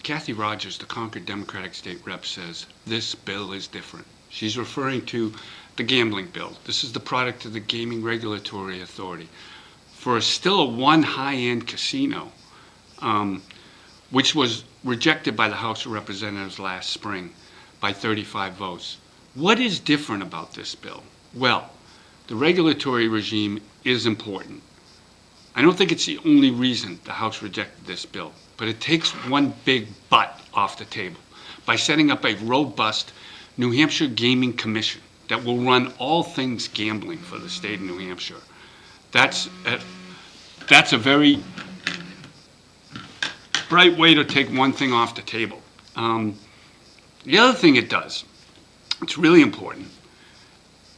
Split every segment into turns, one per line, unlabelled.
Kathy Rogers, the Concord Democratic State Rep, says this bill is different. She's referring to the gambling bill. This is the product of the Gaming Regulatory Authority. For still one high-end casino, which was rejected by the House of Representatives last spring by 35 votes. What is different about this bill? Well, the regulatory regime is important. I don't think it's the only reason the House rejected this bill, but it takes one big but off the table by setting up a robust New Hampshire Gaming Commission that will run all things gambling for the state of New Hampshire. That's a very bright way to take one thing off the table. The other thing it does, it's really important,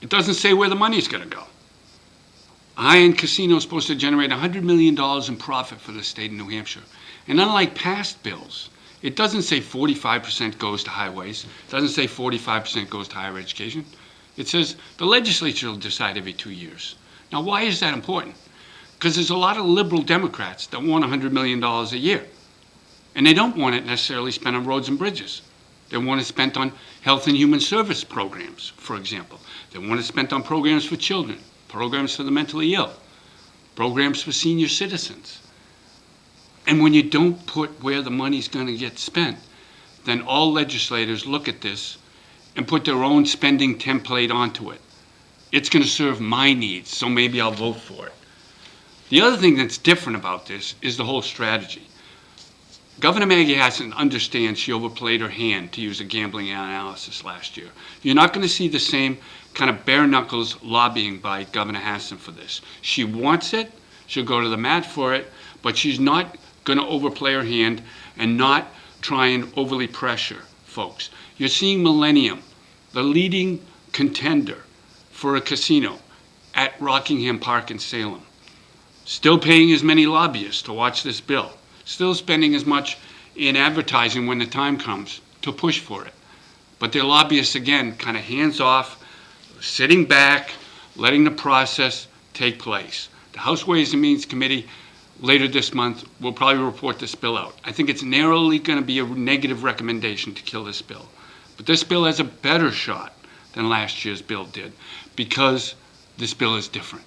it doesn't say where the money's going to go. A high-end casino is supposed to generate $100 million in profit for the state of New Hampshire. And unlike past bills, it doesn't say 45% goes to highways. It doesn't say 45% goes to higher education. It says the legislature will decide every 2 years. Now, why is that important? Because there's a lot of liberal Democrats that want $100 million a year. And they don't want it necessarily spent on roads and bridges. They want it spent on health and human service programs, for example. They want it spent on programs for children, programs for the mentally ill, programs for senior citizens. And when you don't put where the money's going to get spent, then all legislators look at this and put their own spending template onto it. It's going to serve my needs, so maybe I'll vote for it. The other thing that's different about this is the whole strategy. Governor Maggie Hassan understands she overplayed her hand, to use a gambling analysis last year. You're not going to see the same kind of bare knuckles lobbying by Governor Hassan for this. She wants it, she'll go to the mat for it, but she's not going to overplay her hand and not try and overly pressure folks. You're seeing Millennium, the leading contender for a casino at Rockingham Park in Salem, still paying as many lobbyists to watch this bill, still spending as much in advertising when the time comes to push for it. But their lobbyists, again, kind of hands off, sitting back, letting the process take place. The House Ways and Means Committee later this month will probably report this bill out. I think it's narrowly going to be a negative recommendation to kill this bill. But this bill has a better shot than last year's bill did because this bill is different.